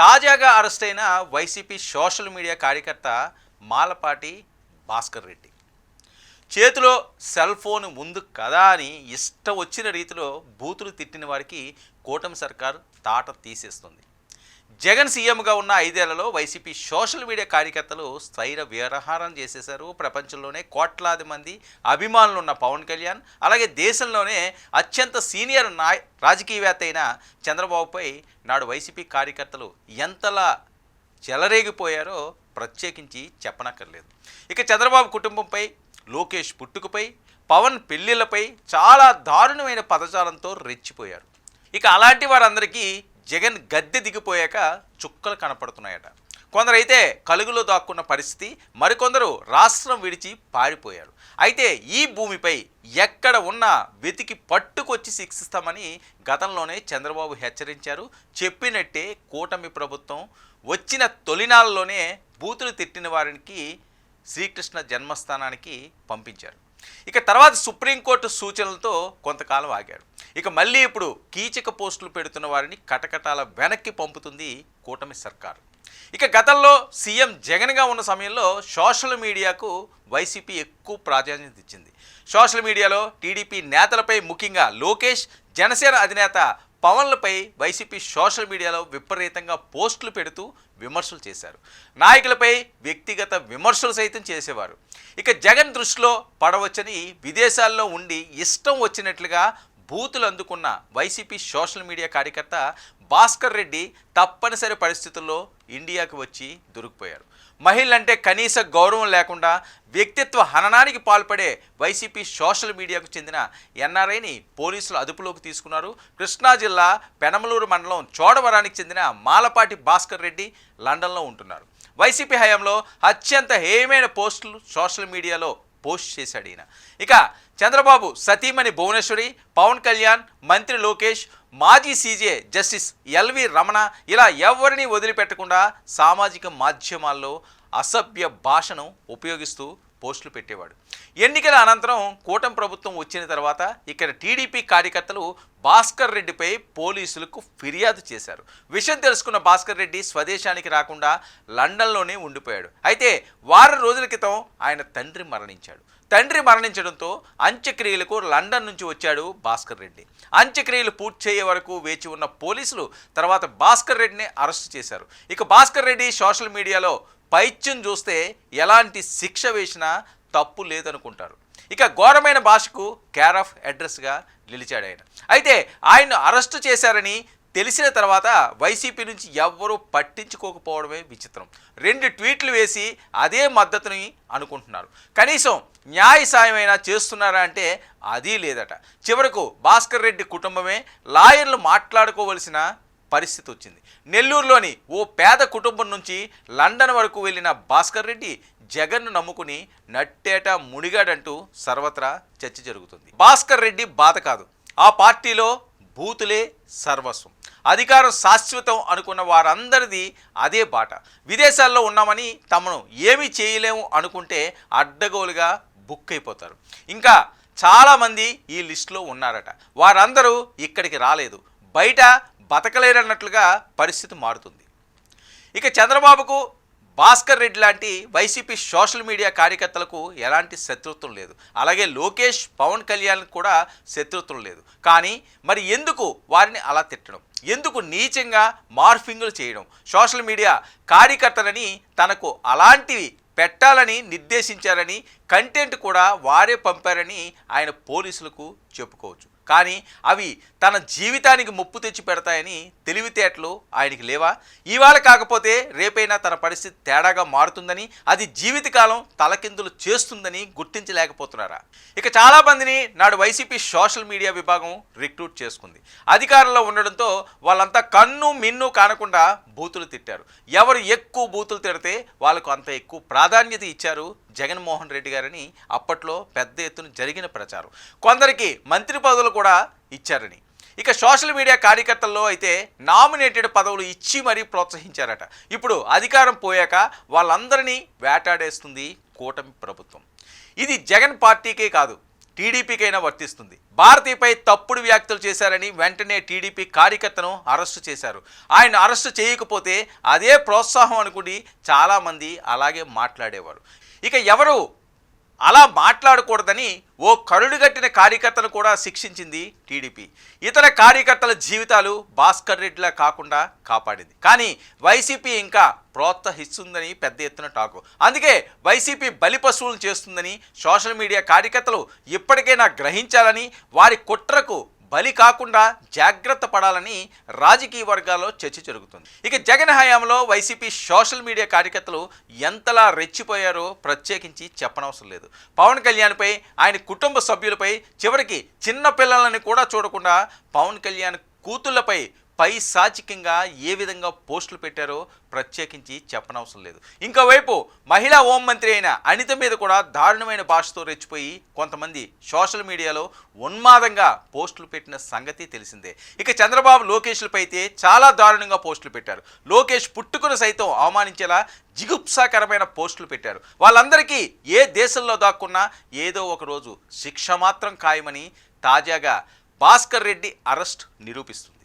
తాజాగా అరెస్ట్ అయిన YCP social media కార్యకర్త మాలపాటి భాస్కర్ రెడ్డి చేతిలో సెల్ ఫోన్ ముందు కదా అని ఇష్టం వచ్చిన రీతిలో బూతులు తిట్టిన వారికి కూటమి సర్కార్ తాట తీసేస్తుంది. జగన్ సీఎంగా ఉన్న 5 ఏళ్లలో వైసీపీ సోషల్ మీడియా కార్యకర్తలు స్థైర్య విహారం చేసేశారు. ప్రపంచంలోనే కోట్లాది మంది అభిమానులు ఉన్న పవన్ కళ్యాణ్, అలాగే దేశంలోనే అత్యంత సీనియర్ రాజకీయవేత్త అయిన చంద్రబాబుపై నాడు వైసీపీ కార్యకర్తలు ఎంతలా చెలరేగిపోయారో ప్రత్యేకించి చెప్పనక్కర్లేదు. ఇక చంద్రబాబు కుటుంబంపై, లోకేష్ పుట్టుకపై, పవన్ పెళ్లిళ్లపై చాలా దారుణమైన పదజాలంతో రెచ్చిపోయారు. ఇక అలాంటి వారందరికీ జగన్ గద్దె దిగిపోయాక చుక్కలు కనపడుతున్నాయట. కొందరైతే కలుగులో దాక్కున్న పరిస్థితి, మరికొందరు రాష్ట్రం విడిచి పారిపోయారు. అయితే ఈ భూమిపై ఎక్కడ ఉన్నా వెతికి పట్టుకొచ్చి శిక్షిస్తామని గతంలోనే చంద్రబాబు హెచ్చరించారు. చెప్పినట్టే కూటమి ప్రభుత్వం వచ్చిన తొలినాళ్ళలోనే బూతులు తిట్టిన వారికి శ్రీకృష్ణ జన్మస్థానానికి పంపించారు. ఇక తర్వాత సుప్రీంకోర్టు సూచనలతో కొంతకాలం ఆగాడు. ఇక మళ్ళీ ఇప్పుడు కీచక పోస్టులు పెడుతున్న వారిని కటకటాల వెనక్కి పంపుతుంది కూటమి సర్కారు. ఇక గతంలో సీఎం జగన్గా ఉన్న సమయంలో సోషల్ మీడియాకు వైసీపీ ఎక్కువ ప్రాధాన్యత ఇచ్చింది. సోషల్ మీడియాలో టీడీపీ నేతలపై, ముఖ్యంగా లోకేష్, జనసేన అధినేత పవన్లపై వైసీపీ సోషల్ మీడియాలో విపరీతంగా పోస్టులు పెడుతూ విమర్శలు చేశారు. నాయకులపై వ్యక్తిగత విమర్శలు సైతం చేసేవారు. ఇక జగన్ దృష్టిలో పడవచ్చని విదేశాల్లో ఉండి ఇష్టం వచ్చినట్లుగా బూతులు అందుకున్న వైసీపీ సోషల్ మీడియా కార్యకర్త భాస్కర్ రెడ్డి తప్పనిసరి పరిస్థితుల్లో ఇండియాకి వచ్చి దొరికిపోయారు. మహిళలంటే కనీస గౌరవం లేకుండా వ్యక్తిత్వ హననానికి పాల్పడే వైసీపీ సోషల్ మీడియాకు చెందిన ఎన్ఆర్ఐని పోలీసులు అదుపులోకి తీసుకున్నారు. కృష్ణా జిల్లా పెనమలూరు మండలం చోడవరానికి చెందిన మాలపాటి భాస్కర్ రెడ్డి లండన్లో ఉంటున్నారు. వైసీపీ హయాంలో అత్యంత హేయమైన పోస్టులు సోషల్ మీడియాలో పోస్ట్ చేశాడు ఈయన. ఇక చంద్రబాబు సతీమణి భువనేశ్వరి, పవన్ కళ్యాణ్, మంత్రి లోకేష్, మాజీ సీజే జస్టిస్ ఎల్వి రమణ ఇలా ఎవరిని వదిలిపెట్టకుండా సామాజిక మాధ్యమాల్లో అసభ్య భాషను ఉపయోగిస్తూ పోస్టులు పెట్టేవాడు. ఎన్నికల అనంతరం కూటమి ప్రభుత్వం వచ్చిన తర్వాత ఇక్కడ టీడీపీ కార్యకర్తలు భాస్కర్ రెడ్డిపై పోలీసులకు ఫిర్యాదు చేశారు. విషయం తెలుసుకున్న భాస్కర్ రెడ్డి స్వదేశానికి రాకుండా లండన్లోనే ఉండిపోయాడు. అయితే వారం రోజుల క్రితం ఆయన తండ్రి మరణించాడు. తండ్రి మరణించడంతో అంత్యక్రియలకు లండన్ నుంచి వచ్చాడు భాస్కర్ రెడ్డి. అంత్యక్రియలు పూర్తి చేయే వరకు వేచి ఉన్న పోలీసులు తర్వాత భాస్కర్ రెడ్డిని అరెస్టు చేశారు. ఇక భాస్కర్ రెడ్డి సోషల్ మీడియాలో పైత్యం చూస్తే ఎలాంటి శిక్ష వేసినా తప్పు లేదనుకుంటారు. ఇక ఘోరమైన భాషకు కేర్ ఆఫ్ అడ్రస్గా నిలిచాడు ఆయన. అయితే ఆయన అరెస్టు చేశారని తెలిసిన తర్వాత వైసీపీ నుంచి ఎవ్వరూ పట్టించుకోకపోవడమే విచిత్రం. 2 ట్వీట్లు వేసి అదే మద్దతుని అనుకుంటున్నారు. కనీసం న్యాయ సాయమైనా చేస్తున్నారా అంటే అది లేదట. చివరకు భాస్కర్ రెడ్డి కుటుంబమే లాయర్లు మాట్లాడుకోవలసిన పరిస్థితి వచ్చింది. నెల్లూరులోని ఓ పేద కుటుంబం నుంచి లండన్ వరకు వెళ్ళిన భాస్కర్ రెడ్డి జగన్ను నమ్ముకుని నట్టేట మునిగాడంటూ సర్వత్రా చర్చ జరుగుతుంది. భాస్కర్ రెడ్డి బాధ కాదు, ఆ పార్టీలో బూతులే సర్వస్వం. అధికారం శాశ్వతం అనుకున్న వారందరిది అదే బాట. విదేశాల్లో ఉన్నామని తమను ఏమీ చేయలేము అనుకుంటే అడ్డగోలుగా బుక్ అయిపోతారు. ఇంకా చాలామంది ఈ లిస్టులో ఉన్నారట. వారందరూ ఇక్కడికి రాలేదు, బయట బతకలేరన్నట్లుగా పరిస్థితి మారుతుంది. ఇక చంద్రబాబుకు భాస్కర్ రెడ్డి లాంటి వైసీపీ సోషల్ మీడియా కార్యకర్తలకు ఎలాంటి శత్రుత్వం లేదు. అలాగే లోకేష్, పవన్ కళ్యాణ్ కూడా శత్రుత్వం లేదు. కానీ మరి ఎందుకు వారిని అలా తిట్టడం, ఎందుకు నీచంగా మార్ఫింగులు చేయడం? సోషల్ మీడియా కార్యకర్తలని తనకు అలాంటివి పెట్టాలని నిర్దేశించారని, కంటెంట్ కూడా వారే పంపారని ఆయన పోలీసులకు చెప్పుకోవచ్చు. కానీ అవి తన జీవితానికి ముప్పు తెచ్చి పెడతాయని తెలివితేటలు ఆయనకి లేవా? ఇవాళ కాకపోతే రేపైనా తన పరిస్థితి తేడాగా మారుతుందని, అది జీవితకాలం తలకిందులు చేస్తుందని గుర్తించలేకపోతున్నారా? ఇక చాలామందిని నాడు వైసీపీ సోషల్ మీడియా విభాగం రిక్రూట్ చేసుకుంది. అధికారంలో ఉండడంతో వాళ్ళంతా కన్ను మిన్ను కానకుండా బూతులు తిట్టారు. ఎవరు ఎక్కువ బూతులు తిడితే వాళ్ళకు అంత ఎక్కువ ప్రాధాన్యత ఇచ్చారు జగన్మోహన్ రెడ్డి గారని అప్పట్లో పెద్ద ఎత్తున జరిగిన ప్రచారం. కొందరికి మంత్రి పదవులు కూడా ఇచ్చారని. ఇక సోషల్ మీడియా కార్యకర్తల్లో అయితే నామినేటెడ్ పదవులు ఇచ్చి మరీ ప్రోత్సహించారట. ఇప్పుడు అధికారం పోయాక వాళ్ళందరినీ వేటాడేస్తుంది కూటమి ప్రభుత్వం. ఇది జగన్ పార్టీకే కాదు, టీడీపీకైనా వర్తిస్తుంది. భారతీపై తప్పుడు వ్యాఖ్యలు చేశారని వెంటనే టీడీపీ కార్యకర్తను అరెస్టు చేశారు. ఆయన అరెస్టు చేయకపోతే అదే ప్రోత్సాహం అనుకుని చాలామంది అలాగే మాట్లాడేవారు. ఇక ఎవరు అలా మాట్లాడకూడదని ఓ కరుడుగట్టిన కార్యకర్తను కూడా శిక్షించింది టీడీపీ. ఇతర కార్యకర్తల జీవితాలు భాస్కర్ రెడ్డిలా కాకుండా కాపాడింది. కానీ వైసీపీ ఇంకా ప్రోత్సహిస్తుందని పెద్ద ఎత్తున టాకు. అందుకే వైసీపీ బలిపశువులను చేస్తుందని సోషల్ మీడియా కార్యకర్తలు ఇప్పటికైనా గ్రహించాలని, వారి కుట్రకు బలి కాకుండా జాగ్రత్త పడాలని రాజకీయ వర్గాల్లో చర్చ జరుగుతుంది. ఇక జగన్ హయాంలో వైసీపీ సోషల్ మీడియా కార్యకర్తలు ఎంతలా రెచ్చిపోయారో ప్రత్యేకించి చెప్పనవసరం లేదు. పవన్ కళ్యాణ్పై, ఆయన కుటుంబ సభ్యులపై, చివరికి చిన్న పిల్లలని కూడా చూడకుండా పవన్ కళ్యాణ్ కూతుళ్లపై పైశాచికంగా ఏ విధంగా పోస్టులు పెట్టారో ప్రత్యేకించి చెప్పనవసరం లేదు. ఇంకోవైపు మహిళా హోంమంత్రి అయిన అనిత మీద కూడా దారుణమైన భాషతో రెచ్చిపోయి కొంతమంది సోషల్ మీడియాలో ఉన్మాదంగా పోస్టులు పెట్టిన సంగతి తెలిసిందే. ఇక చంద్రబాబు లోకేష్లపై అయితే చాలా దారుణంగా పోస్టులు పెట్టారు. లోకేష్ పుట్టుకును సైతం అవమానించేలా జిగుప్సాకరమైన పోస్టులు పెట్టారు. వాళ్ళందరికీ ఏ దేశంలో దాక్కున్నా ఏదో ఒకరోజు శిక్ష మాత్రం ఖాయమని తాజాగా భాస్కర్ రెడ్డి అరెస్ట్ నిరూపిస్తుంది.